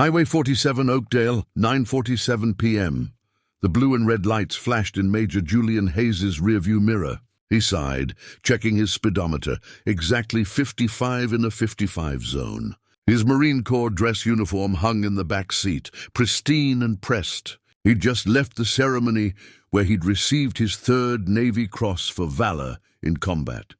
Highway 47, Oakdale, 9:47 p.m. The blue and red lights flashed in Major Julian Hayes' rearview mirror. He sighed, checking his speedometer, exactly 55 in a 55 zone. His Marine Corps dress uniform hung in the back seat, pristine and pressed. He'd just left the ceremony where he'd received his 3rd Navy Cross for valor in combat.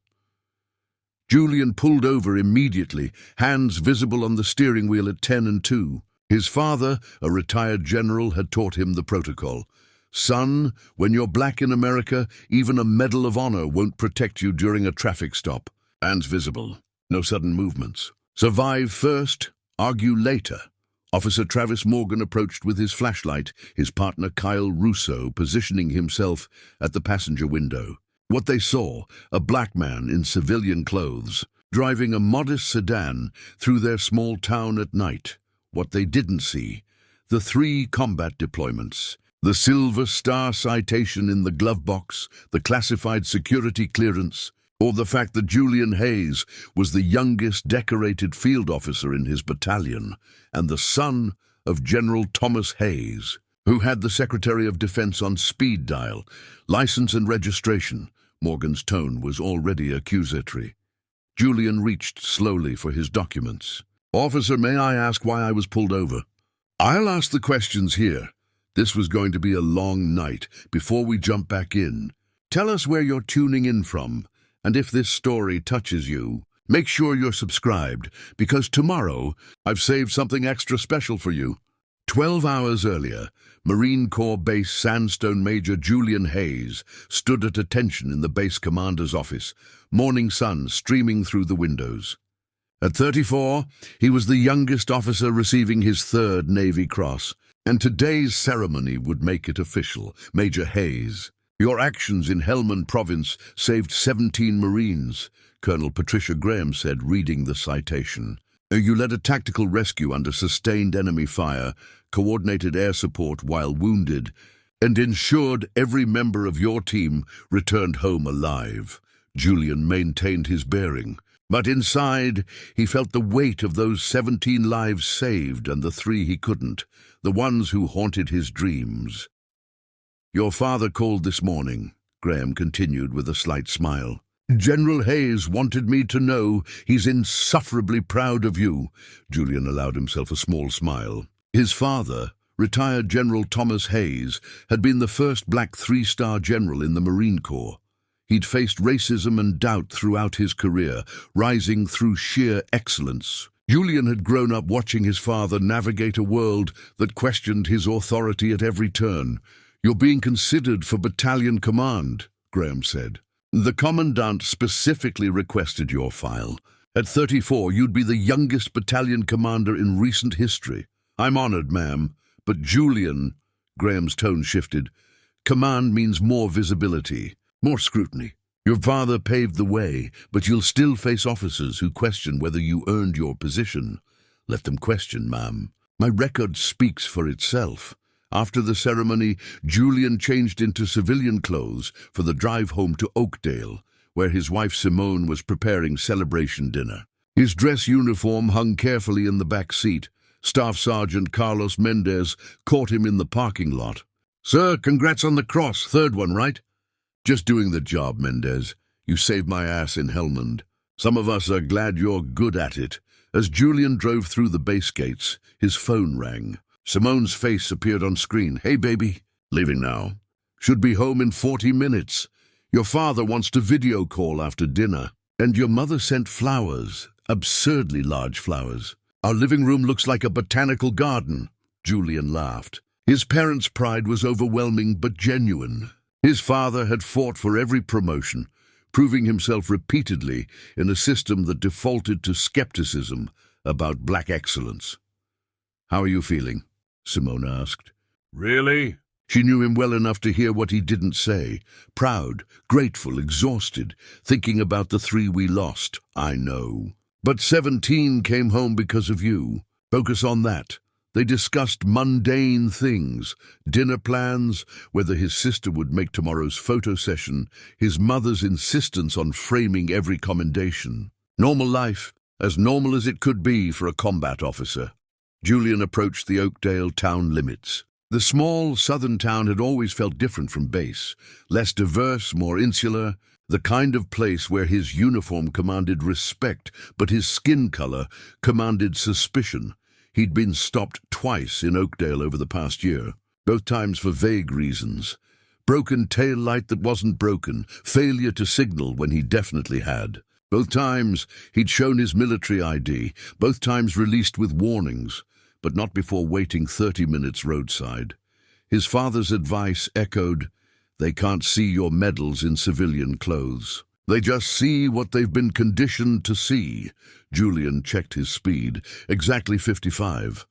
Julian pulled over immediately, hands visible on the steering wheel at 10 and 2. His father, a retired general, had taught him the protocol. Son, when you're black in America, even a Medal of Honor won't protect you during a traffic stop. Hands visible, no sudden movements. Survive first, argue later. Officer Travis Morgan approached with his flashlight, his partner Kyle Russo positioning himself at the passenger window. What they saw, a black man in civilian clothes, driving a modest sedan through their small town at night. What they didn't see, the 3 combat deployments, the Silver Star citation in the glove box, the classified security clearance, or the fact that Julian Hayes was the youngest decorated field officer in his battalion and the son of General Thomas Hayes, who had the Secretary of Defense on speed dial, license and registration. Morgan's tone was already accusatory. Julian reached slowly for his documents. "Officer, may I ask why I was pulled over?" "I'll ask the questions here. This was going to be a long night before we jump back in. Tell us where you're tuning in from, and if this story touches you, make sure you're subscribed, because tomorrow I've saved something extra special for you." 12 hours earlier, Marine Corps Base Sandstone Major Julian Hayes stood at attention in the base commander's office, morning sun streaming through the windows. At 34, he was the youngest officer receiving his 3rd Navy Cross, and today's ceremony would make it official. "Major Hayes, your actions in Helmand Province saved 17 Marines," Colonel Patricia Graham said, reading the citation. "You led a tactical rescue under sustained enemy fire, coordinated air support while wounded, and ensured every member of your team returned home alive." Julian maintained his bearing, but inside he felt the weight of those 17 lives saved and the 3 he couldn't, the ones who haunted his dreams. "Your father called this morning," Graham continued with a slight smile. "General Hayes wanted me to know he's insufferably proud of you." Julian allowed himself a small smile. His father, retired General Thomas Hayes, had been the first black 3-star general in the Marine Corps. He'd faced racism and doubt throughout his career, rising through sheer excellence. Julian had grown up watching his father navigate a world that questioned his authority at every turn. "You're being considered for battalion command," Graham said. "The commandant specifically requested your file. At 34, you'd be the youngest battalion commander in recent history." "I'm honored, ma'am, but Julian," Graham's tone shifted, "command means more visibility, more scrutiny. Your father paved the way, but you'll still face officers who question whether you earned your position." "Let them question, ma'am. My record speaks for itself." After the ceremony, Julian changed into civilian clothes for the drive home to Oakdale, where his wife Simone was preparing celebration dinner. His dress uniform hung carefully in the back seat. Staff Sergeant Carlos Mendez caught him in the parking lot. "Sir, congrats on the cross, 3rd one, right?" "Just doing the job, Mendez. You saved my ass in Helmand. Some of us are glad you're good at it." As Julian drove through the base gates, his phone rang. Simone's face appeared on screen. "Hey, baby. Leaving now. Should be home in 40 minutes. Your father wants to video call after dinner. And your mother sent flowers, absurdly large flowers. Our living room looks like a botanical garden." Julian laughed. His parents' pride was overwhelming but genuine. His father had fought for every promotion, proving himself repeatedly in a system that defaulted to skepticism about black excellence. "How are you feeling?" Simone asked. "Really?" She knew him well enough to hear what he didn't say. "Proud, grateful, exhausted, thinking about the 3 we lost. I know. But 17 came home because of you. Focus on that." They discussed mundane things, dinner plans, whether his sister would make tomorrow's photo session, his mother's insistence on framing every commendation. Normal life, as normal as it could be for a combat officer. Julian approached the Oakdale town limits. The small southern town had always felt different from base, less diverse, more insular, the kind of place where his uniform commanded respect, but his skin color commanded suspicion. He'd been stopped twice in Oakdale over the past year, both times for vague reasons. Broken tail light that wasn't broken, failure to signal when he definitely had. Both times he'd shown his military ID, both times released with warnings, but not before waiting 30 minutes roadside. His father's advice echoed, "They can't see your medals in civilian clothes. They just see what they've been conditioned to see." Julian checked his speed, exactly 55.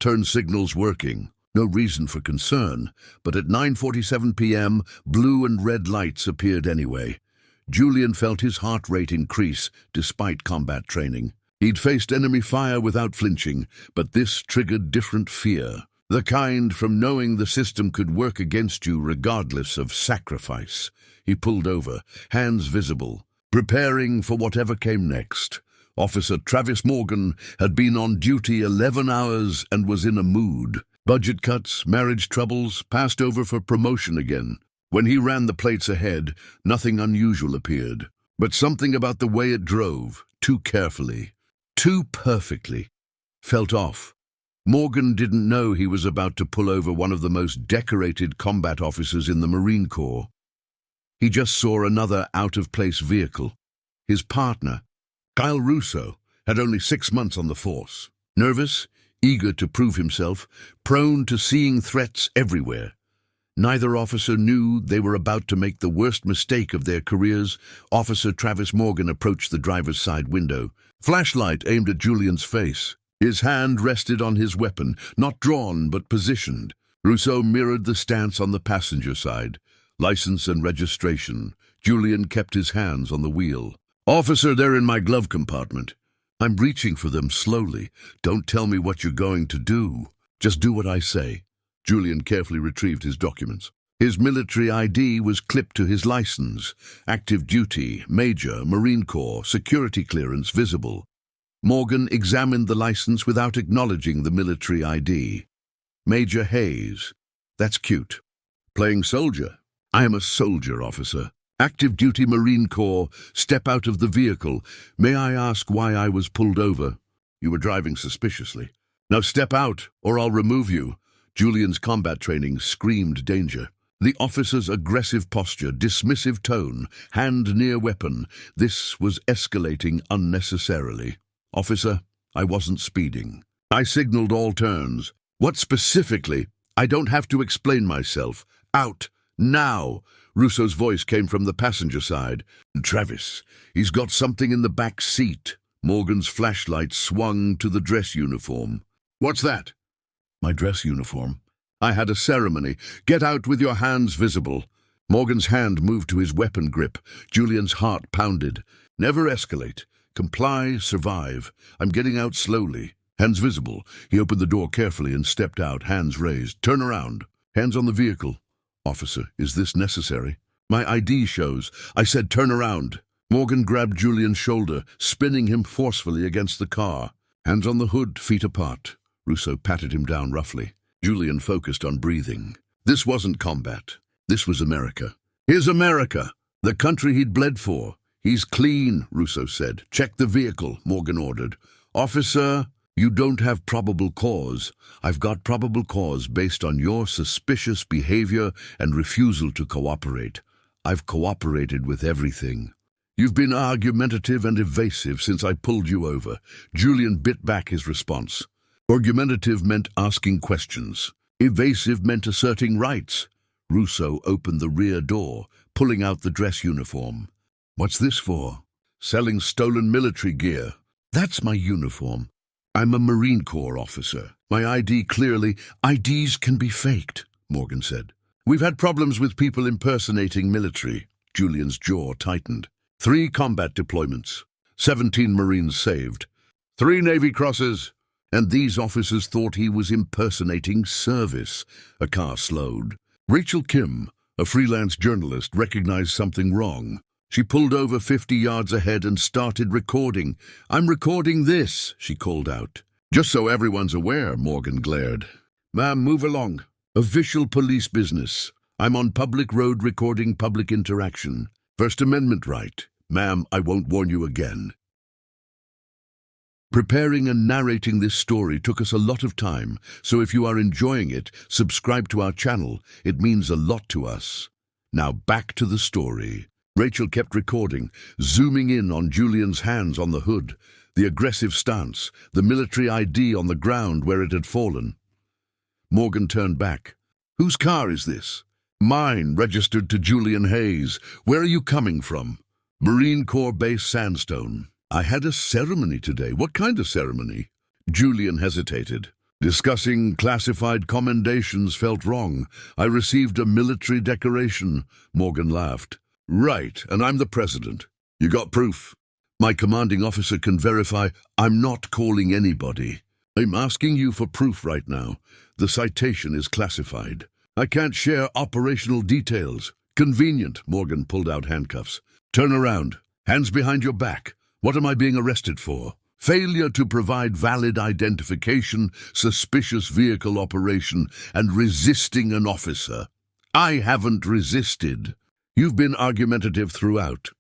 Turn signals working. No reason for concern, but at 9:47 p.m., blue and red lights appeared anyway. Julian felt his heart rate increase despite combat training. He'd faced enemy fire without flinching, but this triggered different fear. The kind from knowing the system could work against you regardless of sacrifice. He pulled over, hands visible, preparing for whatever came next. Officer Travis Morgan had been on duty 11 hours and was in a mood. Budget cuts, marriage troubles, passed over for promotion again. When he ran the plates ahead, nothing unusual appeared. But something about the way it drove, too carefully, too perfectly, felt off. Morgan didn't know he was about to pull over one of the most decorated combat officers in the Marine Corps. He just saw another out-of-place vehicle. His partner, Kyle Russo, had only 6 months on the force. Nervous, eager to prove himself, prone to seeing threats everywhere. Neither officer knew they were about to make the worst mistake of their careers. Officer Travis Morgan approached the driver's side window, flashlight aimed at Julian's face. His hand rested on his weapon, not drawn but positioned. Russo mirrored the stance on the passenger side. License and registration. Julian kept his hands on the wheel. "Officer, they're in my glove compartment." "I'm reaching for them slowly. Don't tell me what you're going to do. Just do what I say." Julian carefully retrieved his documents. His military ID was clipped to his license. Active duty, Major, Marine Corps, security clearance visible. Morgan examined the license without acknowledging the military ID. Major Hayes. That's cute. Playing soldier. I am a soldier, officer. Active duty Marine Corps. Step out of the vehicle. May I ask why I was pulled over? You were driving suspiciously. Now step out, or I'll remove you. Julian's combat training screamed danger. The officer's aggressive posture, dismissive tone, hand near weapon. This was escalating unnecessarily. "Officer, I wasn't speeding. I signaled all turns." "What specifically?" "I don't have to explain myself. Out. Now." Russo's voice came from the passenger side. "Travis, he's got something in the back seat." Morgan's flashlight swung to the dress uniform. "What's that?" "My dress uniform. I had a ceremony. Get out with your hands visible." Morgan's hand moved to his weapon grip. Julian's heart pounded. "Never escalate. Comply, survive. I'm getting out slowly." Hands visible. He opened the door carefully and stepped out, hands raised. "Turn around. Hands on the vehicle." "Officer, is this necessary?" "My ID shows." "I said turn around." Morgan grabbed Julian's shoulder, spinning him forcefully against the car. Hands on the hood, feet apart. Russo patted him down roughly. Julian focused on breathing. This wasn't combat. This was America. His America, the country he'd bled for. "He's clean," Russo said. "Check the vehicle," Morgan ordered. "Officer, you don't have probable cause. I've got probable cause based on your suspicious behavior and refusal to cooperate. I've cooperated with everything." "You've been argumentative and evasive since I pulled you over." Julian bit back his response. Argumentative meant asking questions. Evasive meant asserting rights. Russo opened the rear door, pulling out the dress uniform. "What's this for?" "Selling stolen military gear." "That's my uniform. I'm a Marine Corps officer. My ID clearly—" "IDs can be faked," Morgan said. "We've had problems with people impersonating military." Julian's jaw tightened. 3 combat deployments. 17 Marines saved. 3 Navy crosses. And these officers thought he was impersonating service. A car slowed. Rachel Kim, a freelance journalist, recognized something wrong. She pulled over 50 yards ahead and started recording. "I'm recording this," she called out. Just so everyone's aware, Morgan glared. Ma'am, move along. Official police business. I'm on public road recording public interaction. First Amendment right. Ma'am, I won't warn you again. Preparing and narrating this story took us a lot of time, so if you are enjoying it, subscribe to our channel. It means a lot to us. Now back to the story. Rachel kept recording, zooming in on Julian's hands on the hood, the aggressive stance, the military ID on the ground where it had fallen. Morgan turned back. Whose car is this? Mine, registered to Julian Hayes. Where are you coming from? Marine Corps Base Sandstone. I had a ceremony today. What kind of ceremony? Julian hesitated. Discussing classified commendations felt wrong. I received a military decoration. Morgan laughed. Right, and I'm the president. You got proof? My commanding officer can verify. I'm not calling anybody. I'm asking you for proof right now. The citation is classified. I can't share operational details. Convenient. Morgan pulled out handcuffs. Turn around. Hands behind your back. What am I being arrested for? Failure to provide valid identification, suspicious vehicle operation, and resisting an officer. I haven't resisted. You've been argumentative throughout.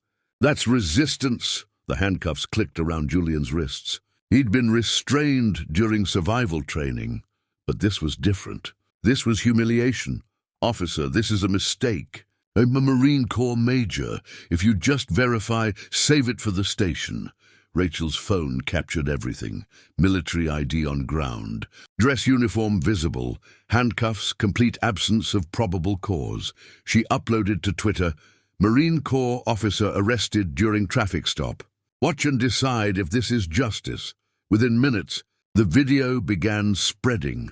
That's resistance. The handcuffs clicked around Julian's wrists. He'd been restrained during survival training. But this was different. This was humiliation. Officer, this is a mistake. I'm a Marine Corps major. If you just verify, save it for the station. Rachel's phone captured everything. Military ID on ground. Dress uniform visible. Handcuffs, complete absence of probable cause. She uploaded to Twitter, Marine Corps officer arrested during traffic stop. Watch and decide if this is justice. Within minutes, the video began spreading.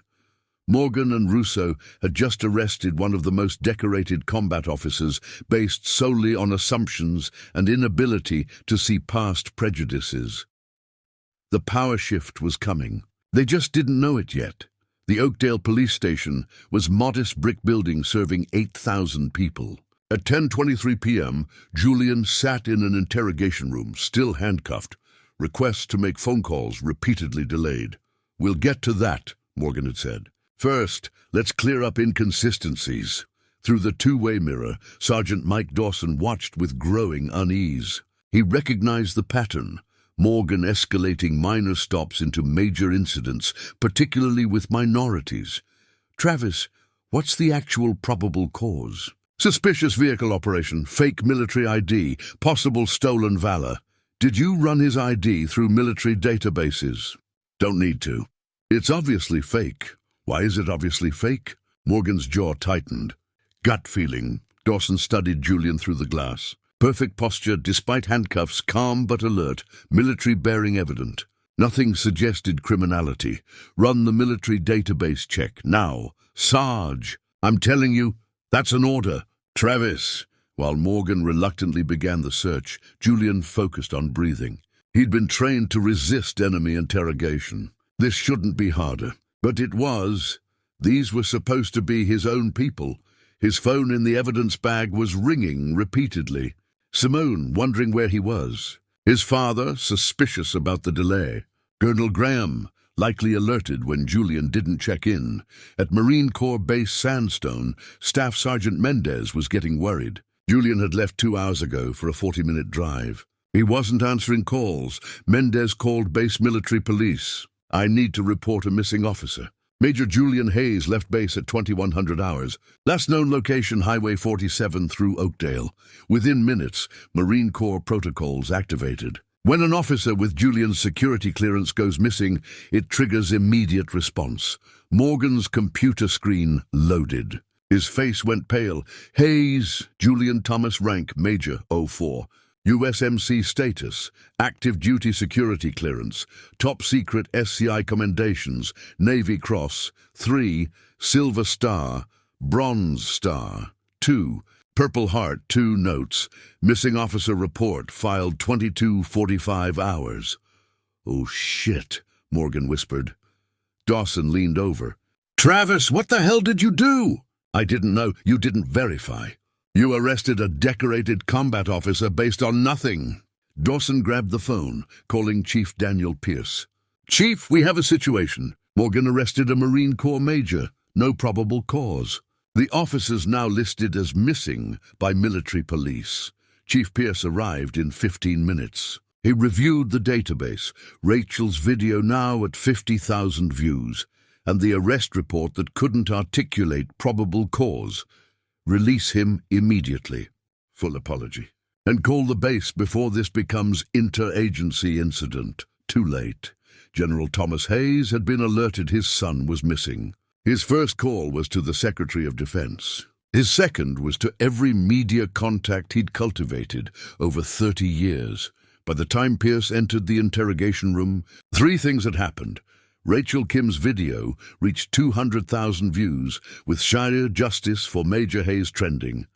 Morgan and Russo had just arrested one of the most decorated combat officers based solely on assumptions and inability to see past prejudices. The power shift was coming. They just didn't know it yet. The Oakdale police station was modest brick building serving 8,000 people. At 10:23 p.m., Julian sat in an interrogation room, still handcuffed. Requests to make phone calls repeatedly delayed. We'll get to that, Morgan had said. First, let's clear up inconsistencies. Through the two-way mirror, Sergeant Mike Dawson watched with growing unease. He recognized the pattern, Morgan escalating minor stops into major incidents, particularly with minorities. Travis, what's the actual probable cause? Suspicious vehicle operation, fake military ID, possible stolen valor. Did you run his ID through military databases? Don't need to. It's obviously fake. Why is it obviously fake? Morgan's jaw tightened. Gut feeling. Dawson studied Julian through the glass. Perfect posture, despite handcuffs, calm but alert, military bearing evident. Nothing suggested criminality. Run the military database check, now. Sarge, I'm telling you, that's an order. Travis. While Morgan reluctantly began the search, Julian focused on breathing. He'd been trained to resist enemy interrogation. This shouldn't be harder. But it was. These were supposed to be his own people. His phone in the evidence bag was ringing repeatedly. Simone, wondering where he was. His father, suspicious about the delay. Colonel Graham, likely alerted when Julian didn't check in. At Marine Corps Base Sandstone, Staff Sergeant Mendez was getting worried. Julian had left 2 hours ago for a 40-minute drive. He wasn't answering calls. Mendez called base military police. I need to report a missing officer. Major Julian Hayes left base at 2100 hours. Last known location, Highway 47 through Oakdale. Within minutes, Marine Corps protocols activated. When an officer with Julian's security clearance goes missing, it triggers immediate response. Morgan's computer screen loaded. His face went pale. Hayes, Julian Thomas, rank Major 04. USMC status, active duty security clearance, top secret SCI commendations, Navy Cross, 3, Silver Star, Bronze Star, 2, Purple Heart, 2 notes, missing officer report filed 22:45 hours. Oh shit, Morgan whispered. Dawson leaned over. Travis, what the hell did you do? I didn't know. You didn't verify. You arrested a decorated combat officer based on nothing. Dawson grabbed the phone, calling Chief Daniel Pierce. Chief, we have a situation. Morgan arrested a Marine Corps major. No probable cause. The officer's now listed as missing by military police. Chief Pierce arrived in 15 minutes. He reviewed the database. Rachel's video now at 50,000 views. And the arrest report that couldn't articulate probable cause. Release him immediately. Full apology. And call the base before this becomes interagency incident. Too late. General Thomas Hayes had been alerted his son was missing. His first call was to the Secretary of Defense. His second was to every media contact he'd cultivated over 30 years. By the time Pierce entered the interrogation room, 3 things had happened. Rachel Kim's video reached 200,000 views, with Shire justice for Major Hayes trending.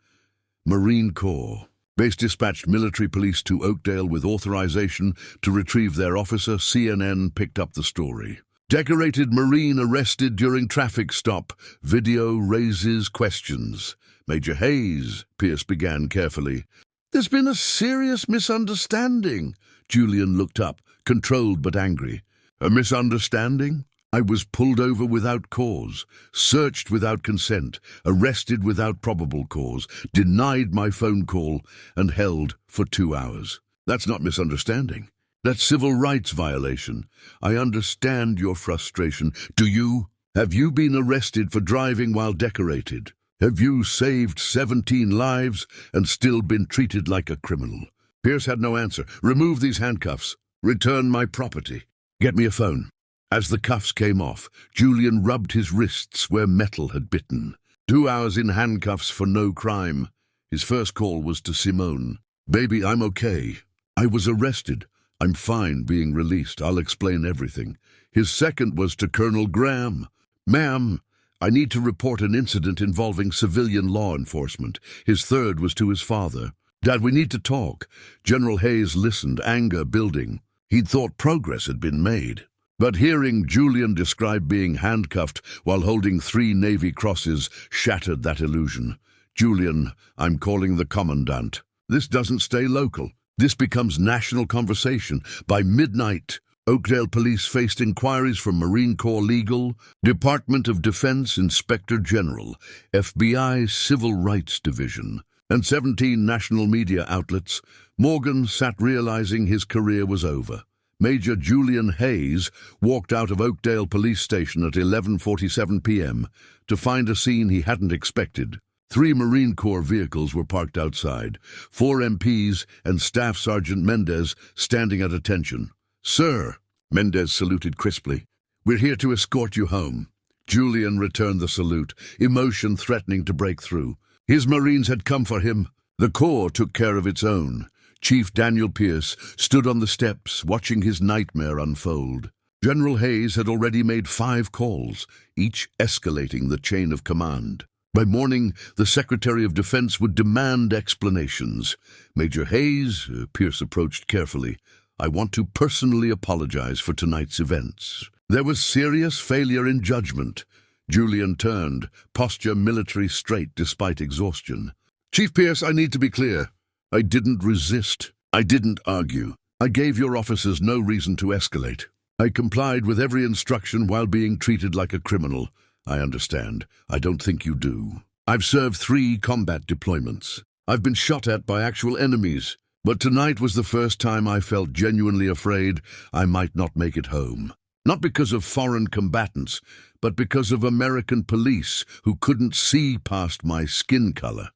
Marine Corps. Base dispatched military police to Oakdale with authorization to retrieve their officer. CNN picked up the story. Decorated Marine arrested during traffic stop. Video raises questions. Major Hayes, Pierce began carefully. There's been a serious misunderstanding. Julian looked up, controlled but angry. A misunderstanding? I was pulled over without cause, searched without consent, arrested without probable cause, denied my phone call, and held for 2 hours. That's not misunderstanding. That's civil rights violation. I understand your frustration. Do you? Have you been arrested for driving while decorated? Have you saved 17 lives and still been treated like a criminal? Pierce had no answer. Remove these handcuffs. Return my property. Get me a phone. As the cuffs came off, Julian rubbed his wrists where metal had bitten. 2 hours in handcuffs for no crime. His first call was to Simone. Baby, I'm okay. I was arrested. I'm fine being released. I'll explain everything. His second was to Colonel Graham. Ma'am, I need to report an incident involving civilian law enforcement. His third was to his father. Dad, we need to talk. General Hayes listened, anger building. He'd thought progress had been made. But hearing Julian describe being handcuffed while holding 3 Navy crosses shattered that illusion. Julian, I'm calling the commandant. This doesn't stay local. This becomes national conversation. By midnight, Oakdale police faced inquiries from Marine Corps Legal, Department of Defense Inspector General, FBI Civil Rights Division, and 17 national media outlets. Morgan sat realizing his career was over. Major Julian Hayes walked out of Oakdale Police Station at 11:47 p.m. to find a scene he hadn't expected. 3 Marine Corps vehicles were parked outside, 4 MPs and Staff Sergeant Mendez standing at attention. Sir, Mendez saluted crisply, we're here to escort you home. Julian returned the salute, emotion threatening to break through. His Marines had come for him. The Corps took care of its own. Chief Daniel Pierce stood on the steps, watching his nightmare unfold. General Hayes had already made 5 calls, each escalating the chain of command. By morning, the Secretary of Defense would demand explanations. Major Hayes, Pierce approached carefully, I want to personally apologize for tonight's events. There was serious failure in judgment. Julian turned, posture military straight despite exhaustion. Chief Pierce, I need to be clear. I didn't resist. I didn't argue. I gave your officers no reason to escalate. I complied with every instruction while being treated like a criminal. I understand. I don't think you do. I've served 3 combat deployments. I've been shot at by actual enemies. But tonight was the first time I felt genuinely afraid I might not make it home. Not because of foreign combatants, but because of American police who couldn't see past my skin color.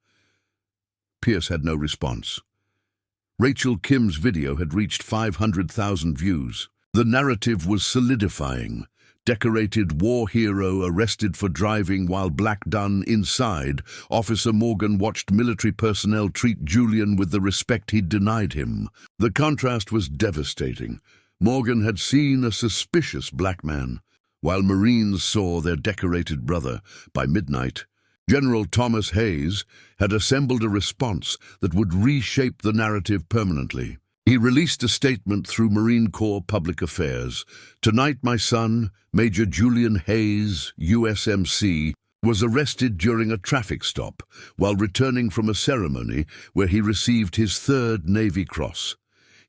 Pierce had no response. Rachel Kim's video had reached 500,000 views. The narrative was solidifying. Decorated war hero arrested for driving while black done inside. Officer Morgan watched military personnel treat Julian with the respect he'd denied him. The contrast was devastating. Morgan had seen a suspicious black man, while Marines saw their decorated brother. By midnight, General Thomas Hayes had assembled a response that would reshape the narrative permanently. He released a statement through Marine Corps Public Affairs. Tonight, my son, Major Julian Hayes, USMC, was arrested during a traffic stop while returning from a ceremony where he received his 3rd Navy Cross.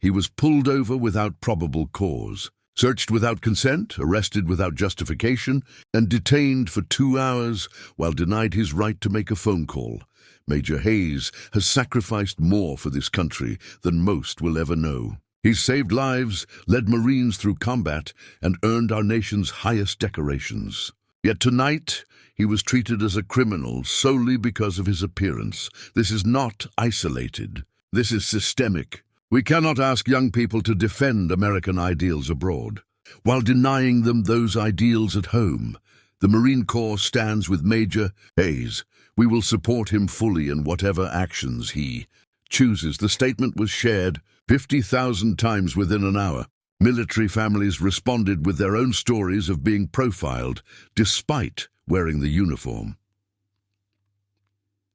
He was pulled over without probable cause. Searched without consent, arrested without justification, and detained for 2 hours while denied his right to make a phone call. Major Hayes has sacrificed more for this country than most will ever know. He's saved lives, led Marines through combat, and earned our nation's highest decorations. Yet tonight, he was treated as a criminal solely because of his appearance. This is not isolated. This is systemic. We cannot ask young people to defend American ideals abroad, while denying them those ideals at home. The Marine Corps stands with Major Hayes. We will support him fully in whatever actions he chooses. The statement was shared 50,000 times within an hour. Military families responded with their own stories of being profiled, despite wearing the uniform.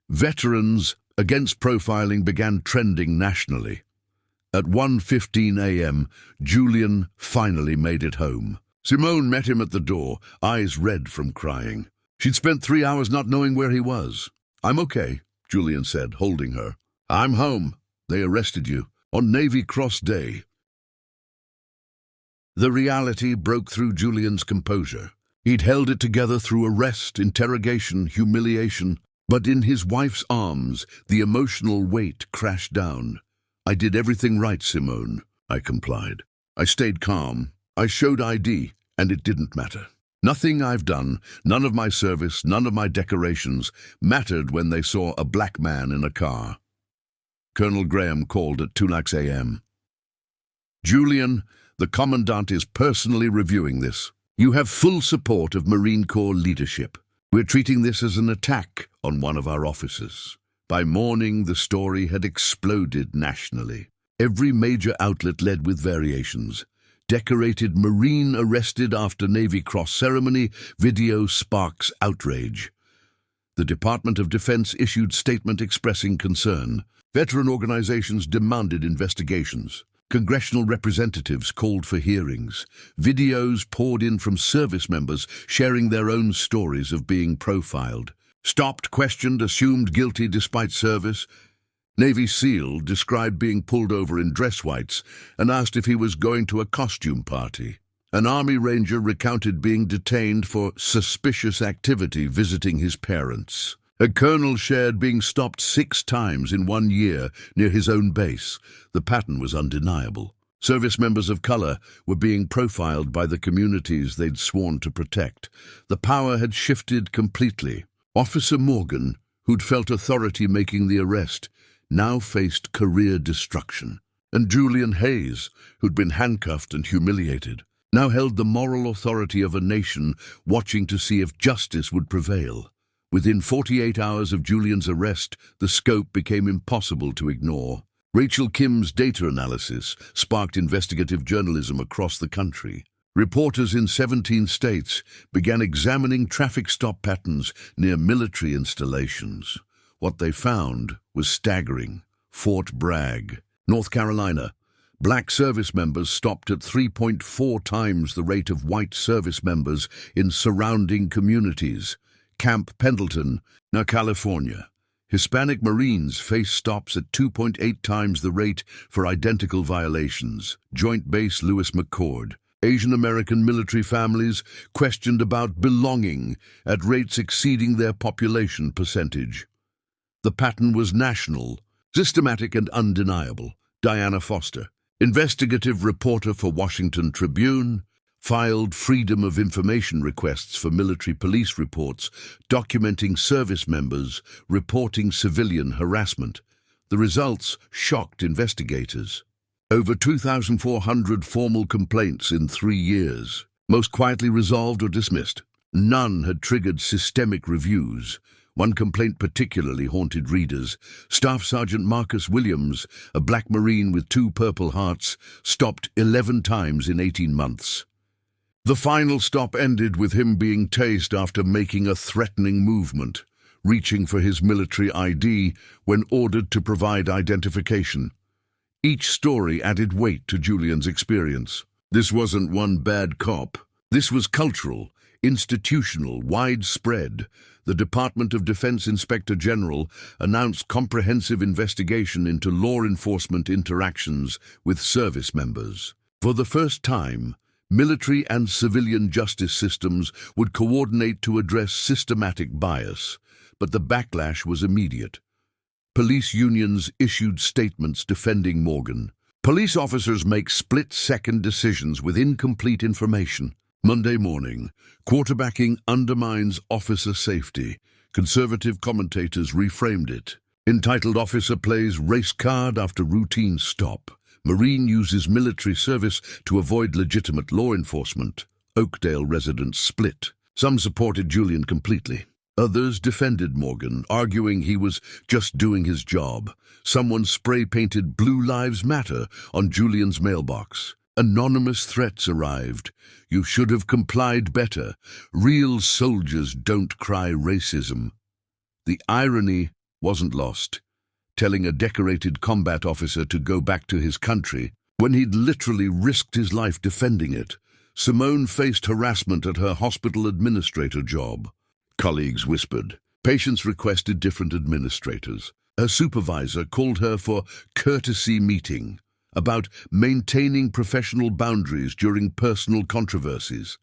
Veterans against profiling began trending nationally. At 1:15 a.m., Julian finally made it home. Simone met him at the door, eyes red from crying. She'd spent 3 hours not knowing where he was. "I'm okay," Julian said, holding her. "I'm home. They arrested you on Navy Cross Day." The reality broke through Julian's composure. He'd held it together through arrest, interrogation, humiliation, but in his wife's arms, the emotional weight crashed down. "I did everything right, Simone," I complied. "I stayed calm. I showed ID, and it didn't matter. Nothing I've done, none of my service, none of my decorations, mattered when they saw a black man in a car." Colonel Graham called at 2 a.m. "Julian, the Commandant is personally reviewing this. You have full support of Marine Corps leadership. We're treating this as an attack on one of our officers." By morning, the story had exploded nationally. Every major outlet led with variations. Decorated Marine arrested after Navy Cross ceremony, video sparks outrage. The Department of Defense issued statement expressing concern. Veteran organizations demanded investigations. Congressional representatives called for hearings. Videos poured in from service members sharing their own stories of being profiled. Stopped, questioned, assumed guilty despite service. Navy SEAL described being pulled over in dress whites and asked if he was going to a costume party. An Army Ranger recounted being detained for suspicious activity visiting his parents. A colonel shared being stopped 6 times in 1 year near his own base. The pattern was undeniable. Service members of color were being profiled by the communities they'd sworn to protect. The power had shifted completely. Officer Morgan, who'd felt authority making the arrest, now faced career destruction. And Julian Hayes, who'd been handcuffed and humiliated, now held the moral authority of a nation watching to see if justice would prevail. Within 48 hours of Julian's arrest, the scope became impossible to ignore. Rachel Kim's data analysis sparked investigative journalism across the country. Reporters in 17 states began examining traffic stop patterns near military installations. What they found was staggering. Fort Bragg, North Carolina. Black service members stopped at 3.4 times the rate of white service members in surrounding communities. Camp Pendleton, California. Hispanic Marines face stops at 2.8 times the rate for identical violations. Joint Base Lewis McChord. Asian American military families questioned about belonging at rates exceeding their population percentage. The pattern was national, systematic and undeniable. Diana Foster, investigative reporter for Washington Tribune, filed Freedom of Information requests for military police reports documenting service members reporting civilian harassment. The results shocked investigators. Over 2,400 formal complaints in 3 years, most quietly resolved or dismissed. None had triggered systemic reviews. One complaint particularly haunted readers. Staff Sergeant Marcus Williams, a black Marine with 2 Purple Hearts, stopped 11 times in 18 months. The final stop ended with him being tased after making a threatening movement, reaching for his military ID when ordered to provide identification. Each story added weight to Julian's experience. This wasn't one bad cop. This was cultural, institutional, widespread. The Department of Defense Inspector General announced comprehensive investigation into law enforcement interactions with service members. For the first time, Military and civilian justice systems would coordinate to address systematic bias, but the backlash was immediate. Police unions issued statements defending Morgan. Police officers make split-second decisions with incomplete information. Monday morning, quarterbacking undermines officer safety. Conservative commentators reframed it. Entitled Officer Plays Race Card After Routine Stop. Marine uses military service to avoid legitimate law enforcement. Oakdale residents split. Some supported Julian completely. Others defended Morgan, arguing he was just doing his job. Someone spray-painted "Blue Lives Matter" on Julian's mailbox. Anonymous threats arrived. "You should have complied better. Real soldiers don't cry racism." The irony wasn't lost. Telling a decorated combat officer to go back to his country when he'd literally risked his life defending it. Simone faced harassment at her hospital administrator job. Colleagues whispered. Patients requested different administrators. Her supervisor called her for courtesy meeting about maintaining professional boundaries during personal controversies.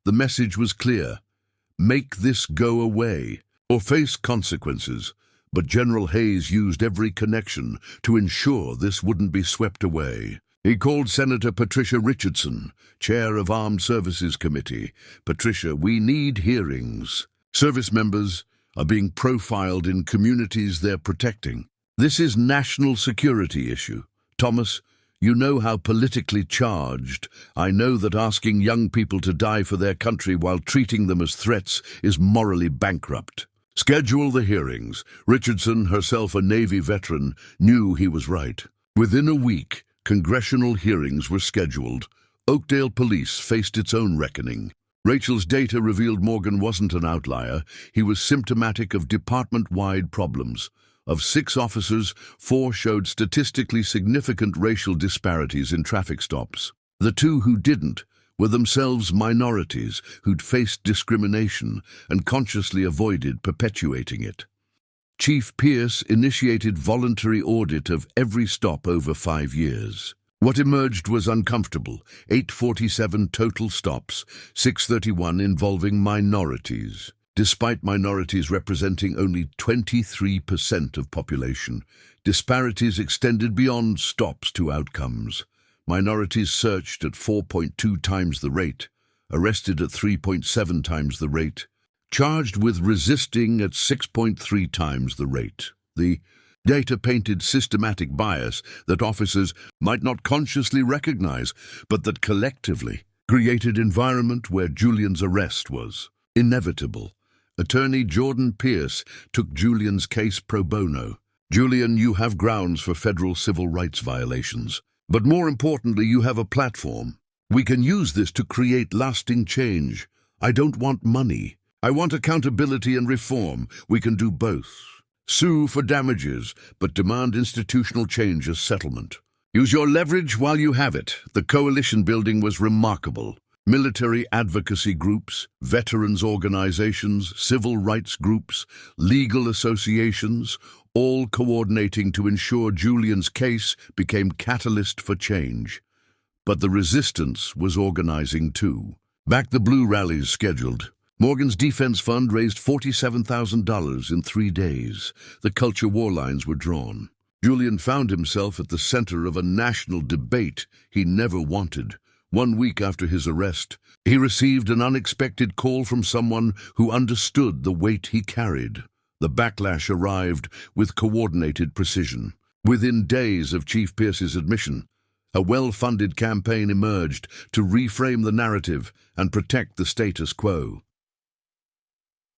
The message was clear. Make this go away or face consequences. But General Hayes used every connection to ensure this wouldn't be swept away. He called Senator Patricia Richardson, chair of Armed Services Committee. "Patricia, we need hearings. Service members are being profiled in communities they're protecting. This is national security issue. Thomas, you know how politically charged. I know that asking young people to die for their country while treating them as threats is morally bankrupt. Schedule the hearings." Richardson, herself a Navy veteran, knew he was right. Within a week, congressional hearings were scheduled. Oakdale Police faced its own reckoning. Rachel's data revealed Morgan wasn't an outlier. He was symptomatic of department-wide problems. Of 6 officers, 4 showed statistically significant racial disparities in traffic stops. The 2 who didn't were themselves minorities who'd faced discrimination and consciously avoided perpetuating it. Chief Pierce initiated voluntary audit of every stop over 5 years. What emerged was uncomfortable. 847 total stops, 631 involving minorities. Despite minorities representing only 23% of population, disparities extended beyond stops to outcomes. Minorities searched at 4.2 times the rate, arrested at 3.7 times the rate, charged with resisting at 6.3 times the rate. The data painted systematic bias that officers might not consciously recognize, but that collectively created an environment where Julian's arrest was inevitable. Attorney Jordan Pierce took Julian's case pro bono. "Julian, you have grounds for federal civil rights violations. But more importantly, you have a platform. We can use this to create lasting change. I don't want money. I want accountability and reform. We can do both. Sue for damages, but demand institutional change as settlement. Use your leverage while you have it." The coalition building was remarkable. Military advocacy groups, veterans organizations, civil rights groups, legal associations, all coordinating to ensure Julian's case became catalyst for change. But the resistance was organizing too. Back the Blue rallies scheduled. Morgan's defense fund raised $47,000 in 3 days. The culture war lines were drawn. Julian found himself at the center of a national debate he never wanted. 1 week after his arrest, he received an unexpected call from someone who understood the weight he carried. The backlash arrived with coordinated precision. Within days of Chief Pierce's admission, a well-funded campaign emerged to reframe the narrative and protect the status quo.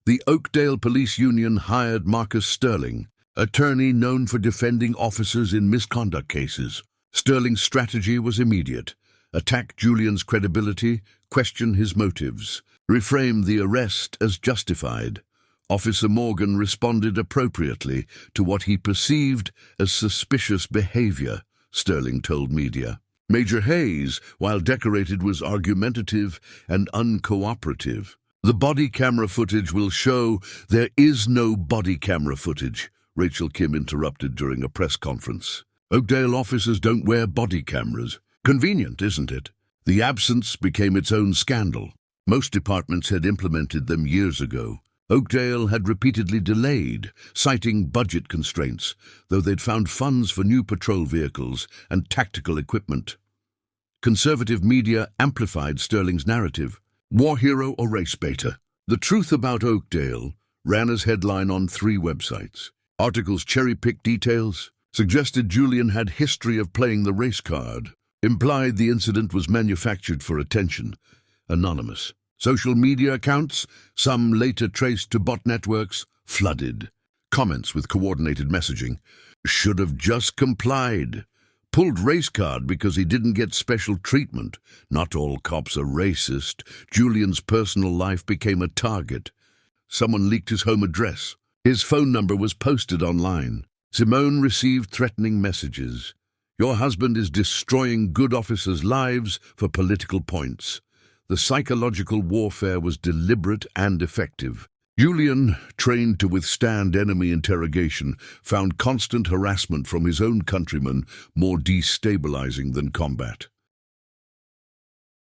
The Oakdale Police Union hired Marcus Sterling, attorney known for defending officers in misconduct cases. Sterling's strategy was immediate. Attack Julian's credibility, question his motives, reframe the arrest as justified. Officer Morgan responded appropriately to what he perceived as suspicious behavior, Sterling told media. Major Hayes, while decorated, was argumentative and uncooperative. "The body camera footage will show there is no body camera footage," Rachel Kim interrupted during a press conference. "Oakdale officers don't wear body cameras. Convenient, isn't it?" The absence became its own scandal. Most departments had implemented them years ago. Oakdale had repeatedly delayed, citing budget constraints, though they'd found funds for new patrol vehicles and tactical equipment. Conservative media amplified Sterling's narrative. War hero or race baiter? The truth about Oakdale ran as headline on 3 websites. Articles cherry-picked details, suggested Julian had history of playing the race card, implied the incident was manufactured for attention. Anonymous. Social media accounts, some later traced to bot networks, flooded. Comments with coordinated messaging. Should have just complied. Pulled race card because he didn't get special treatment. Not all cops are racist. Julian's personal life became a target. Someone leaked his home address. His phone number was posted online. Simone received threatening messages. Your husband is destroying good officers' lives for political points. The psychological warfare was deliberate and effective. Julian, trained to withstand enemy interrogation, found constant harassment from his own countrymen more destabilizing than combat.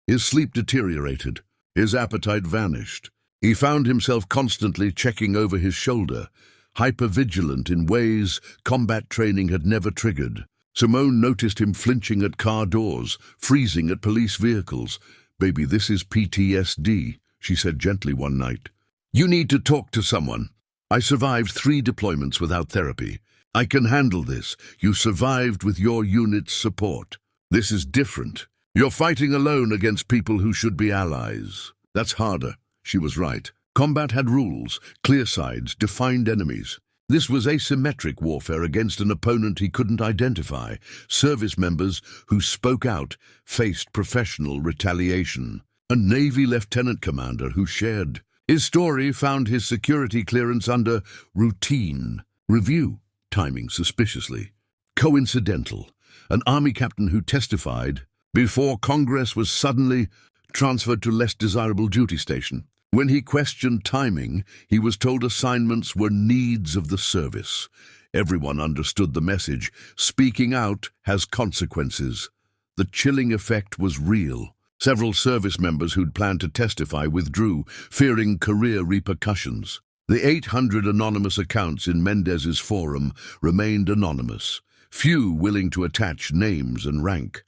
His sleep deteriorated. His appetite vanished. He found himself constantly checking over his shoulder, hyper-vigilant in ways combat training had never triggered. Simone noticed him flinching at car doors, freezing at police vehicles. "Baby, this is PTSD," she said gently one night. "You need to talk to someone. I survived 3 deployments without therapy. I can handle this. You survived with your unit's support. This is different. You're fighting alone against people who should be allies. That's harder." She was right. Combat had rules, clear sides, defined enemies. This was asymmetric warfare against an opponent he couldn't identify. Service members who spoke out faced professional retaliation. A Navy lieutenant commander who shared. His story found his security clearance under routine review, timing suspiciously. Coincidental. An Army captain who testified before Congress was suddenly transferred to less desirable duty station. When he questioned timing, he was told assignments were needs of the service. Everyone understood the message. Speaking out has consequences. The chilling effect was real. Several service members who'd planned to testify withdrew, fearing career repercussions. The 800 anonymous accounts in Mendez's forum remained anonymous, few willing to attach names and rank.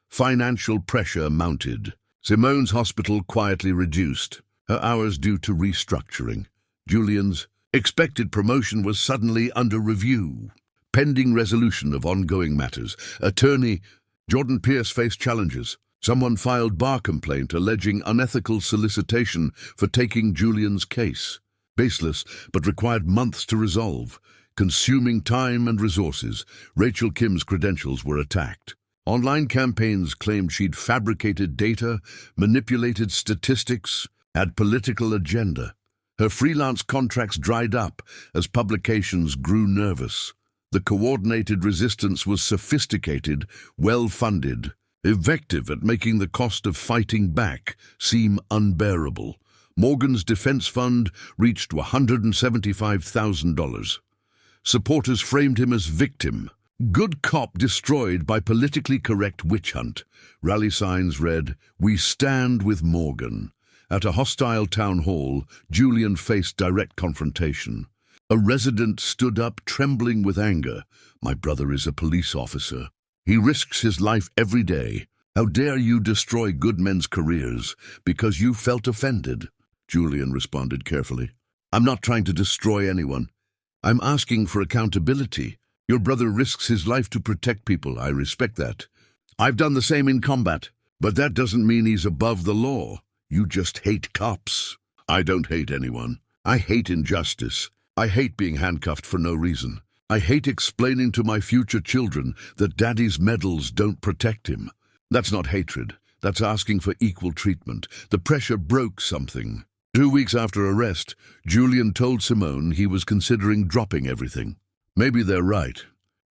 Financial pressure mounted. Simone's hospital quietly reduced, her hours due to restructuring. Julian's expected promotion was suddenly under review. Pending resolution of ongoing matters. Attorney Jordan Pierce faced challenges. Someone filed bar complaint alleging unethical solicitation for taking Julian's case. Baseless, but required months to resolve. Consuming time and resources. Rachel Kim's credentials were attacked. Online campaigns claimed she'd fabricated data, manipulated statistics, had political agenda. Her freelance contracts dried up as publications grew nervous. The coordinated resistance was sophisticated, well-funded, effective at making the cost of fighting back seem unbearable. Morgan's defense fund reached $175,000. Supporters framed him as victim. Good cop destroyed by politically correct witch hunt. Rally signs read, "We stand with Morgan." At a hostile town hall, Julian faced direct confrontation. A resident stood up, trembling with anger. "My brother is a police officer. He risks his life every day. How dare you destroy good men's careers because you felt offended?" Julian responded carefully. "I'm not trying to destroy anyone. I'm asking for accountability. Your brother risks his life to protect people. I respect that. I've done the same in combat, but that doesn't mean he's above the law. You just hate cops." "I don't hate anyone. I hate injustice. I hate being handcuffed for no reason. I hate explaining to my future children that Daddy's medals don't protect him." That's not hatred. That's asking for equal treatment. The pressure broke something. 2 weeks after arrest, Julian told Simone he was considering dropping everything. "Maybe they're right.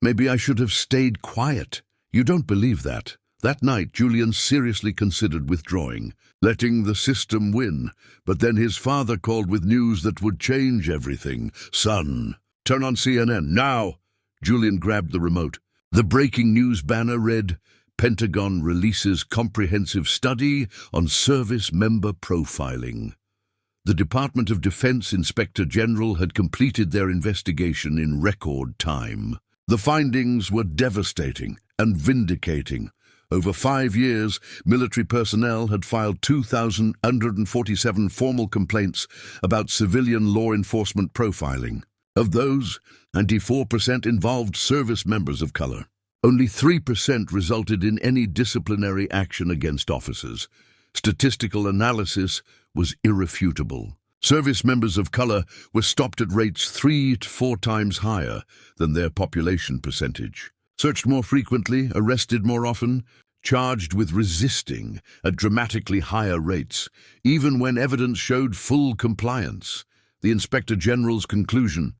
Maybe I should have stayed quiet." "You don't believe that." That night, Julian seriously considered withdrawing, letting the system win. But then his father called with news that would change everything. "Son, turn on CNN, now!" Julian grabbed the remote. The breaking news banner read, Pentagon releases comprehensive study on service member profiling. The Department of Defense Inspector General had completed their investigation in record time. The findings were devastating and vindicating. Over 5 years, military personnel had filed 2,147 formal complaints about civilian law enforcement profiling. Of those, 94% involved service members of color. Only 3% resulted in any disciplinary action against officers. Statistical analysis was irrefutable. Service members of color were stopped at rates 3 to 4 times higher than their population percentage. Searched more frequently, arrested more often, charged with resisting at dramatically higher rates, even when evidence showed full compliance. The Inspector General's conclusion: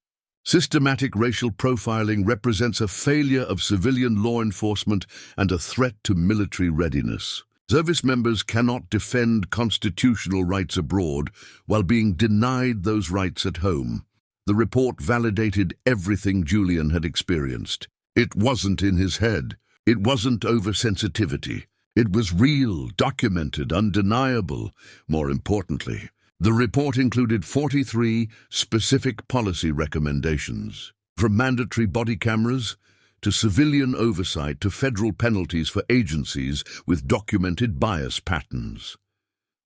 systematic racial profiling represents a failure of civilian law enforcement and a threat to military readiness. Service members cannot defend constitutional rights abroad while being denied those rights at home. The report validated everything Julian had experienced. It wasn't in his head. It wasn't oversensitivity. It was real, documented, undeniable. More importantly, the report included 43 specific policy recommendations, from mandatory body cameras to civilian oversight to federal penalties for agencies with documented bias patterns.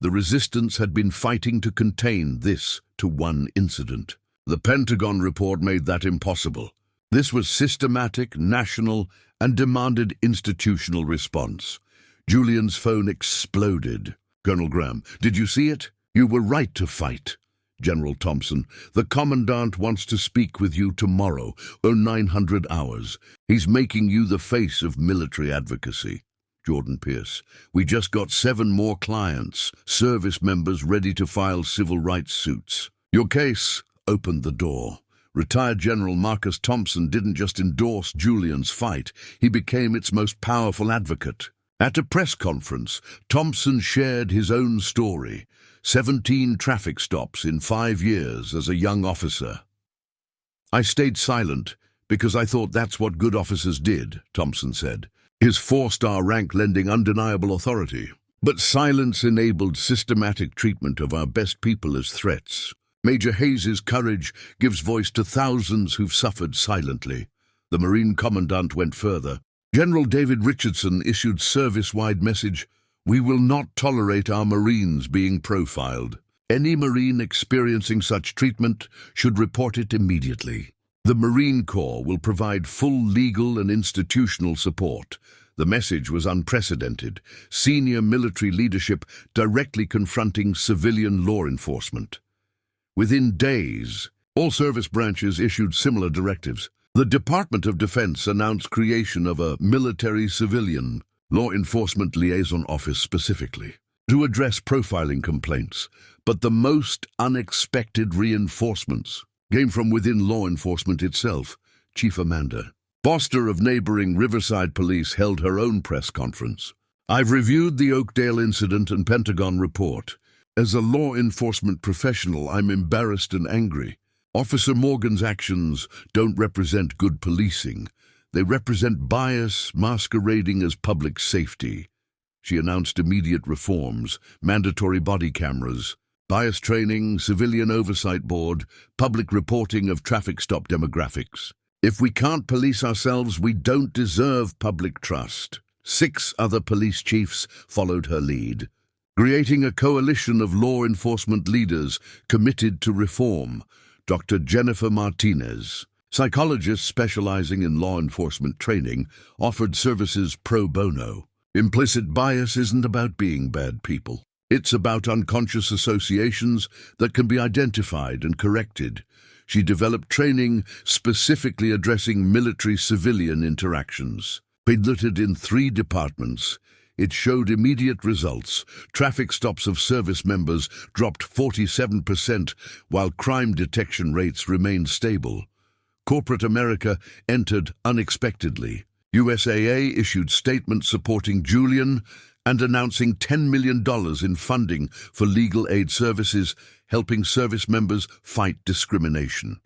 The resistance had been fighting to contain this to one incident. The Pentagon report made that impossible. This was systematic, national, and demanded institutional response. Julian's phone exploded. "Colonel Graham, did you see it? You were right to fight." "General Thompson, the Commandant wants to speak with you tomorrow, 0900 hours. He's making you the face of military advocacy." Jordan Pierce, "We just got 7 more clients, service members ready to file civil rights suits." Your case opened the door. Retired General Marcus Thompson didn't just endorse Julian's fight, he became its most powerful advocate. At a press conference, Thompson shared his own story: 17 traffic stops in 5 years as a young officer. "I stayed silent because I thought that's what good officers did," Thompson said, his 4-star rank lending undeniable authority. "But silence enabled systematic treatment of our best people as threats. Major Hayes's courage gives voice to thousands who've suffered silently." The Marine Commandant went further. General David Richardson issued service-wide message: "We will not tolerate our Marines being profiled. Any Marine experiencing such treatment should report it immediately. The Marine Corps will provide full legal and institutional support." The message was unprecedented. Senior military leadership directly confronting civilian law enforcement. Within days, all service branches issued similar directives. The Department of Defense announced creation of a military-civilian law enforcement liaison office specifically to address profiling complaints. But the most unexpected reinforcements came from within law enforcement itself. Chief Amanda Foster of neighboring Riverside Police held her own press conference. "I've reviewed the Oakdale incident and Pentagon report. As a law enforcement professional, I'm embarrassed and angry. Officer Morgan's actions don't represent good policing. They represent bias masquerading as public safety." She announced immediate reforms: mandatory body cameras, bias training, civilian oversight board, public reporting of traffic stop demographics. "If we can't police ourselves, we don't deserve public trust." 6 other police chiefs followed her lead, creating a coalition of law enforcement leaders committed to reform. Dr. Jennifer Martinez, psychologist specializing in law enforcement training, offered services pro bono. "Implicit bias isn't about being bad people. It's about unconscious associations that can be identified and corrected." She developed training specifically addressing military-civilian interactions. Piloted in 3 departments, it showed immediate results. Traffic stops of service members dropped 47%, while crime detection rates remained stable. Corporate America entered unexpectedly. USAA issued statements supporting Julian and announcing $10 million in funding for legal aid services, helping service members fight discrimination.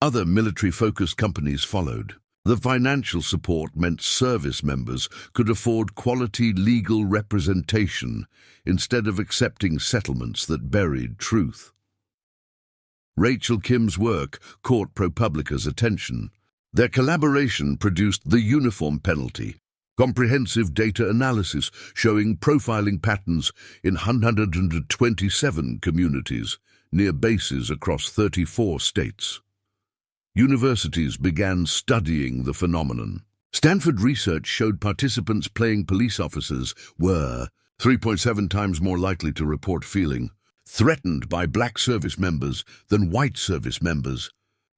Other military-focused companies followed. The financial support meant service members could afford quality legal representation instead of accepting settlements that buried truth. Rachel Kim's work caught ProPublica's attention. Their collaboration produced the uniform penalty, comprehensive data analysis showing profiling patterns in 127 communities near bases across 34 states. Universities began studying the phenomenon. Stanford research showed participants playing police officers were 3.7 times more likely to report feeling threatened by black service members than white service members,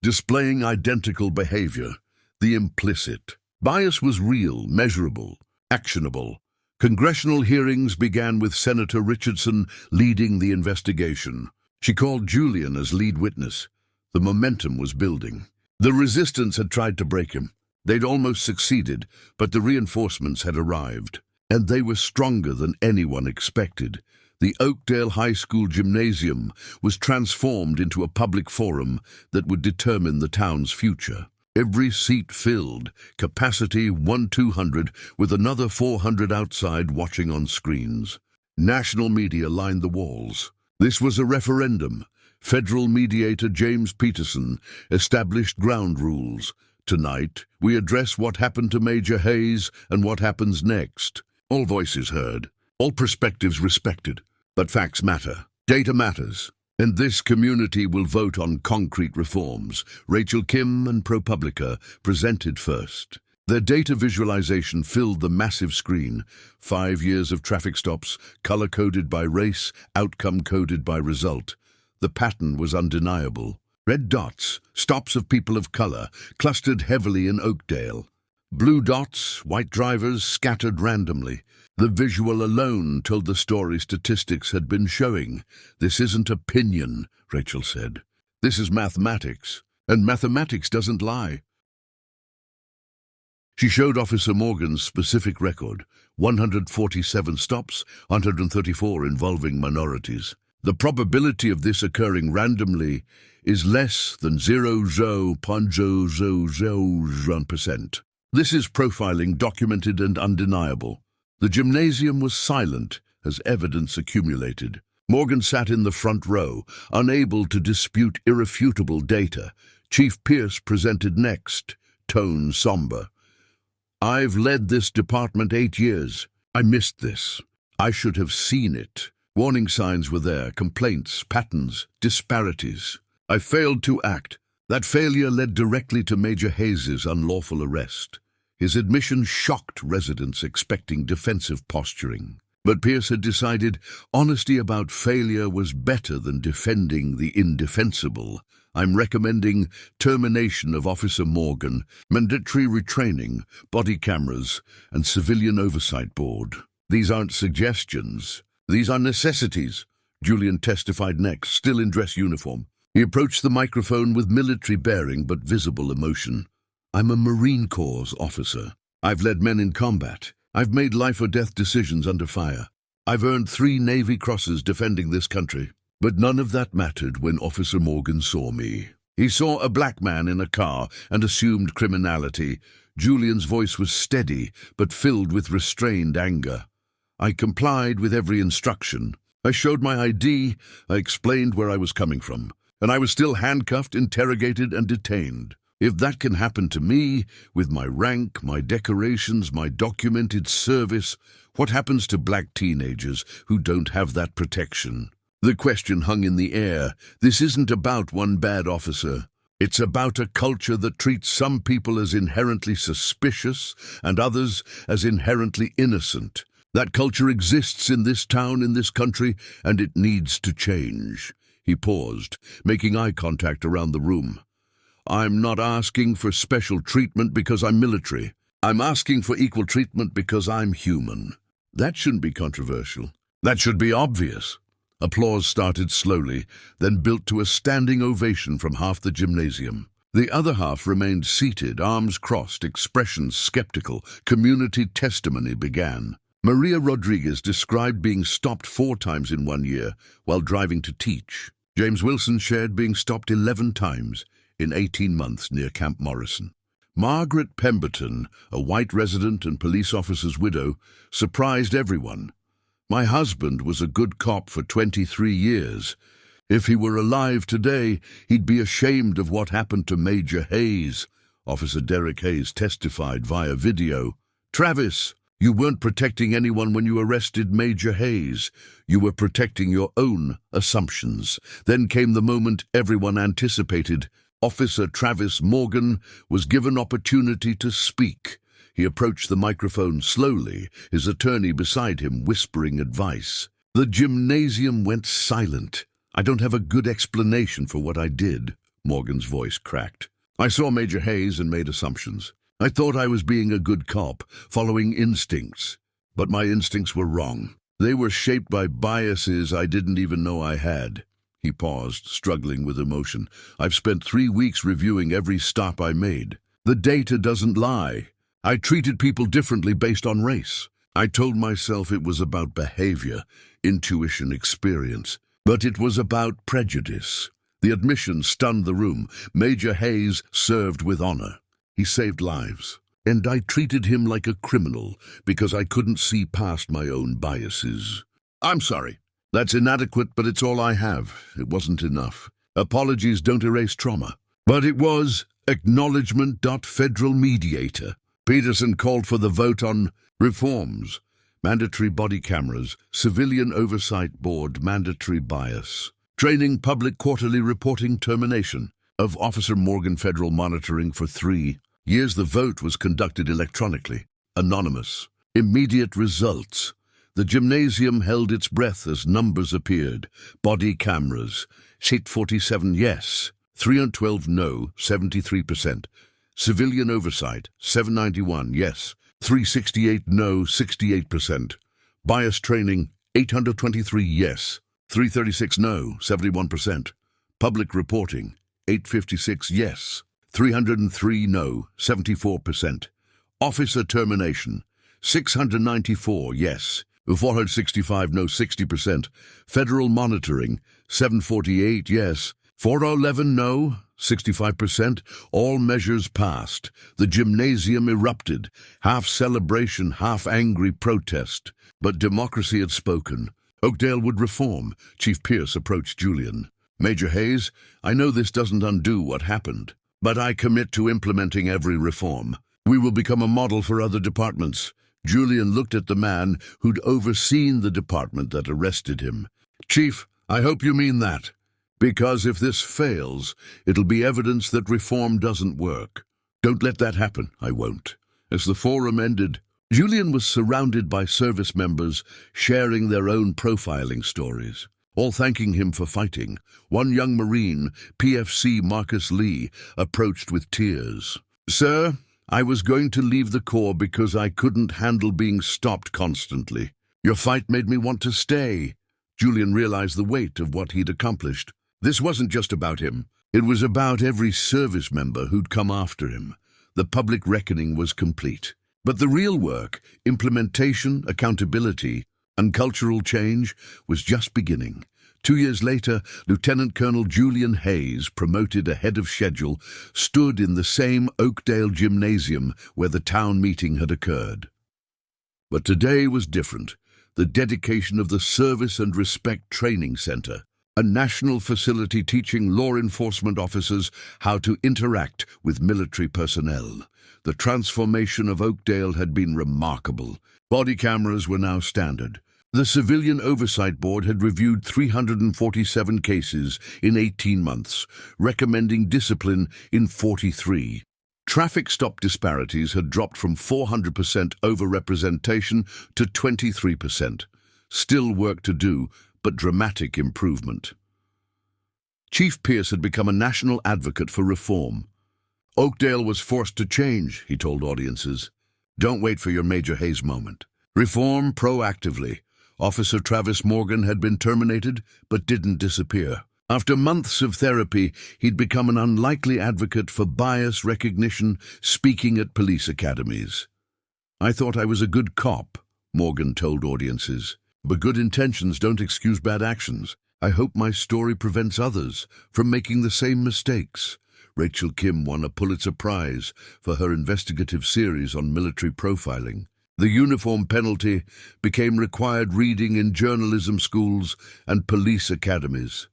displaying identical behavior. The implicit bias was real, measurable, actionable. Congressional hearings began with Senator Richardson leading the investigation. She called Julian as lead witness. The momentum was building. The resistance had tried to break him. They'd almost succeeded, but the reinforcements had arrived, and they were stronger than anyone expected. The Oakdale High School gymnasium was transformed into a public forum that would determine the town's future. Every seat filled, capacity 200, with another 400 outside watching on screens. National media lined the walls. This was a referendum. Federal mediator James Peterson established ground rules. Tonight, we address what happened to Major Hayes and what happens next. All voices heard, all perspectives respected. But facts matter. Data matters. And this community will vote on concrete reforms. Rachel Kim and ProPublica presented first. Their data visualization filled the massive screen. 5 years of traffic stops, color-coded by race, outcome-coded by result. The pattern was undeniable. Red dots, stops of people of color, clustered heavily in Oakdale. Blue dots, white drivers, scattered randomly. The visual alone told the story statistics had been showing. This isn't opinion, Rachel said. This is mathematics, and mathematics doesn't lie. She showed Officer Morgan's specific record, 147 stops, 134 involving minorities. The probability of this occurring randomly is less than 0.00001%. This is profiling documented and undeniable. The gymnasium was silent as evidence accumulated. Morgan sat in the front row, unable to dispute irrefutable data. Chief Pierce presented next, tone somber. I've led this department 8 years. I missed this. I should have seen it. Warning signs were there, complaints, patterns, disparities. I failed to act. That failure led directly to Major Hayes' unlawful arrest. His admission shocked residents expecting defensive posturing. But Pierce had decided honesty about failure was better than defending the indefensible. I'm recommending termination of Officer Morgan, mandatory retraining, body cameras, and civilian oversight board. These aren't suggestions. These are necessities. Julian testified next, still in dress uniform. He approached the microphone with military bearing but visible emotion. I'm a Marine Corps officer. I've led men in combat. I've made life-or-death decisions under fire. I've earned 3 Navy Crosses defending this country. But none of that mattered when Officer Morgan saw me. He saw a black man in a car and assumed criminality. Julian's voice was steady but filled with restrained anger. I complied with every instruction. I showed my ID, I explained where I was coming from, and I was still handcuffed, interrogated, and detained. If that can happen to me, with my rank, my decorations, my documented service, what happens to black teenagers who don't have that protection? The question hung in the air. This isn't about one bad officer. It's about a culture that treats some people as inherently suspicious and others as inherently innocent. That culture exists in this town, in this country, and it needs to change. He paused, making eye contact around the room. I'm not asking for special treatment because I'm military. I'm asking for equal treatment because I'm human. That shouldn't be controversial. That should be obvious. Applause started slowly, then built to a standing ovation from half the gymnasium. The other half remained seated, arms crossed, expressions skeptical. Community testimony began. Maria Rodriguez described being stopped 4 times in 1 year while driving to teach. James Wilson shared being stopped 11 times in 18 months near Camp Morrison. Margaret Pemberton, a white resident and police officer's widow, surprised everyone. My husband was a good cop for 23 years. If he were alive today, he'd be ashamed of what happened to Major Hayes. Officer Derek Hayes testified via video. Travis, you weren't protecting anyone when you arrested Major Hayes. You were protecting your own assumptions. Then came the moment everyone anticipated. Officer Travis Morgan was given opportunity to speak. He approached the microphone slowly, his attorney beside him whispering advice. The gymnasium went silent. I don't have a good explanation for what I did, Morgan's voice cracked. I saw Major Hayes and made assumptions. I thought I was being a good cop, following instincts. But my instincts were wrong. They were shaped by biases I didn't even know I had. He paused, struggling with emotion. I've spent 3 weeks reviewing every stop I made. The data doesn't lie. I treated people differently based on race. I told myself it was about behavior, intuition, experience. But it was about prejudice. The admission stunned the room. Major Hayes served with honor. He saved lives. And I treated him like a criminal because I couldn't see past my own biases. I'm sorry. That's inadequate, but it's all I have. It wasn't enough. Apologies don't erase trauma. But it was acknowledgement. Federal mediator. Peterson called for the vote on reforms, mandatory body cameras, civilian oversight board, mandatory bias, training, public quarterly reporting, termination of Officer Morgan federal monitoring for 3 years. The vote was conducted electronically, anonymous. Immediate results. The gymnasium held its breath as numbers appeared. Body cameras, 647 yes, 312 no, 73%. Civilian oversight, 791 yes, 368 no, 68%. Bias training, 823 yes, 336 no, 71%. Public reporting, 856 yes, 303 no, 74%. Officer termination, 694 yes, 465 no, 60%. Federal monitoring, 748 yes, 411 no, 65%. All measures passed. The gymnasium erupted, half celebration, half angry protest. But democracy had spoken. Oakdale would reform. Chief Pierce approached Julian. Major Hayes, I know this doesn't undo what happened, but I commit to implementing every reform. We will become a model for other departments. Julian looked at the man who'd overseen the department that arrested him. Chief, I hope you mean that. Because if this fails, it'll be evidence that reform doesn't work. Don't let that happen. I won't. As the forum ended, Julian was surrounded by service members sharing their own profiling stories, all thanking him for fighting. One young Marine, PFC Marcus Lee, approached with tears. Sir, I was going to leave the Corps because I couldn't handle being stopped constantly. Your fight made me want to stay. Julian realized the weight of what he'd accomplished. This wasn't just about him. It was about every service member who'd come after him. The public reckoning was complete. But the real work, implementation, accountability, and cultural change was just beginning. 2 years later, Lieutenant Colonel Julian Hayes, promoted ahead of schedule, stood in the same Oakdale gymnasium where the town meeting had occurred. But today was different. The dedication of the Service and Respect Training Center, a national facility teaching law enforcement officers how to interact with military personnel. The transformation of Oakdale had been remarkable. Body cameras were now standard. The Civilian Oversight Board had reviewed 347 cases in 18 months, recommending discipline in 43. Traffic stop disparities had dropped from 400% overrepresentation to 23%. Still work to do, but dramatic improvement. Chief Pierce had become a national advocate for reform. Oakdale was forced to change, he told audiences. Don't wait for your Major Hayes moment. Reform proactively. Officer Travis Morgan had been terminated, but didn't disappear. After months of therapy, he'd become an unlikely advocate for bias recognition, speaking at police academies. I thought I was a good cop, Morgan told audiences. But good intentions don't excuse bad actions. I hope my story prevents others from making the same mistakes. Rachel Kim won a Pulitzer Prize for her investigative series on military profiling. The uniform penalty became required reading in journalism schools and police academies.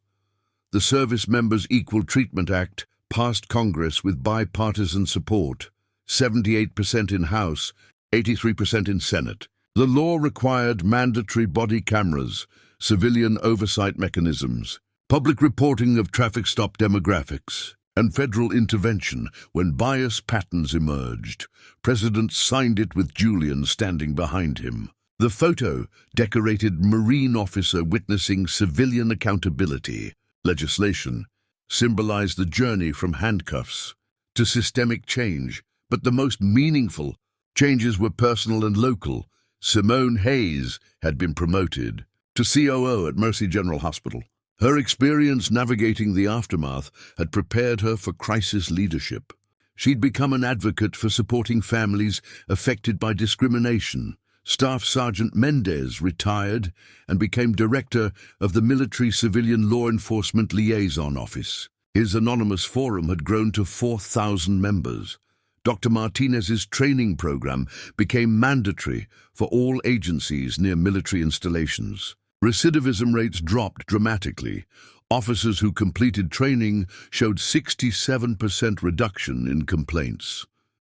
The Service Members Equal Treatment Act passed Congress with bipartisan support, 78% in House, 83% in Senate. The law required mandatory body cameras, civilian oversight mechanisms, public reporting of traffic stop demographics, and federal intervention when bias patterns emerged. President signed it with Julian standing behind him. The photo decorated Marine officer witnessing civilian accountability. Legislation symbolized the journey from handcuffs to systemic change, but the most meaningful changes were personal and local. Simone Hayes had been promoted to COO at Mercy General Hospital. Her experience navigating the aftermath had prepared her for crisis leadership. She'd become an advocate for supporting families affected by discrimination. Staff Sergeant Mendez retired and became director of the Military Civilian Law Enforcement Liaison Office. His anonymous forum had grown to 4,000 members. Dr. Martinez's training program became mandatory for all agencies near military installations. Recidivism rates dropped dramatically. Officers who completed training showed 67% reduction in complaints.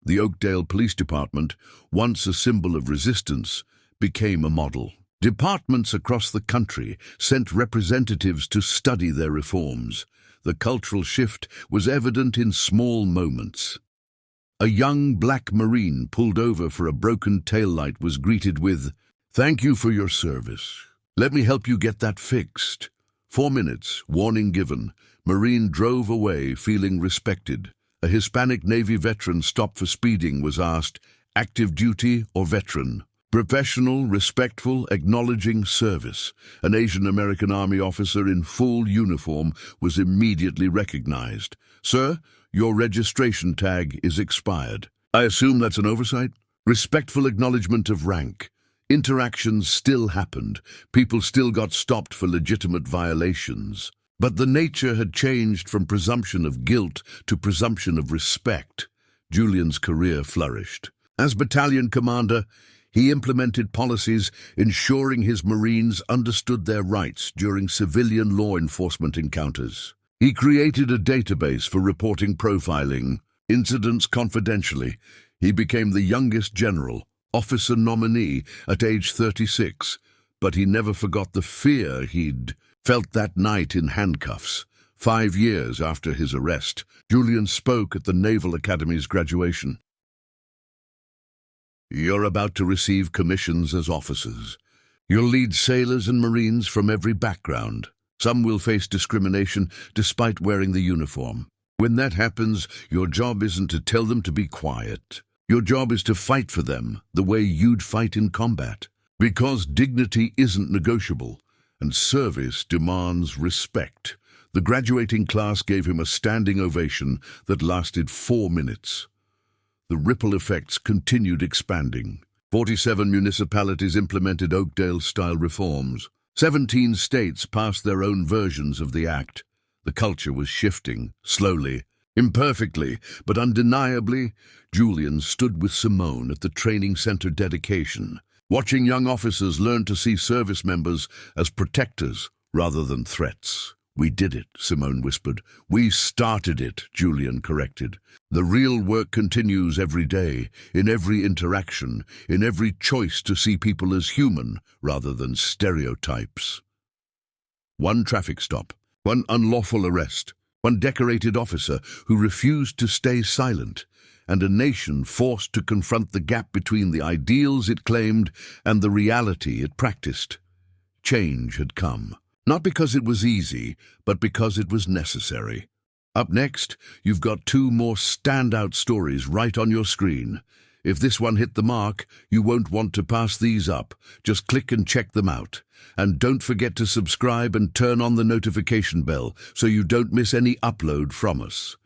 The Oakdale Police Department, once a symbol of resistance, became a model. Departments across the country sent representatives to study their reforms. The cultural shift was evident in small moments. A young black Marine pulled over for a broken taillight was greeted with, "Thank you for your service. Let me help you get that fixed." 4 minutes, warning given. Marine drove away feeling respected. A Hispanic Navy veteran stopped for speeding was asked, active duty or veteran? Professional, respectful, acknowledging service. An Asian American Army officer in full uniform was immediately recognized. "Sir, your registration tag is expired." "I assume that's an oversight?" Respectful acknowledgement of rank. Interactions still happened. People still got stopped for legitimate violations. But the nature had changed from presumption of guilt to presumption of respect. Julian's career flourished. As battalion commander, he implemented policies ensuring his Marines understood their rights during civilian law enforcement encounters. He created a database for reporting profiling incidents confidentially. He became the youngest general, officer nominee at age 36, but he never forgot the fear he'd felt that night in handcuffs. 5 years after his arrest, Julian spoke at the Naval Academy's graduation. "You're about to receive commissions as officers. You'll lead sailors and Marines from every background. Some will face discrimination despite wearing the uniform. When that happens, your job isn't to tell them to be quiet. Your job is to fight for them the way you'd fight in combat. Because dignity isn't negotiable, and service demands respect." The graduating class gave him a standing ovation that lasted 4 minutes. The ripple effects continued expanding. 47 municipalities implemented Oakdale-style reforms. 17 states passed their own versions of the act. The culture was shifting, slowly, imperfectly, but undeniably. Julian stood with Simone at the training center dedication, watching young officers learn to see service members as protectors rather than threats. "We did it," Simone whispered. "We started it," Julian corrected. "The real work continues every day, in every interaction, in every choice to see people as human rather than stereotypes." One traffic stop, one unlawful arrest, one decorated officer who refused to stay silent, and a nation forced to confront the gap between the ideals it claimed and the reality it practiced. Change had come. Not because it was easy, but because it was necessary. Up next, you've got 2 more standout stories right on your screen. If this one hit the mark, you won't want to pass these up. Just click and check them out. And don't forget to subscribe and turn on the notification bell so you don't miss any upload from us.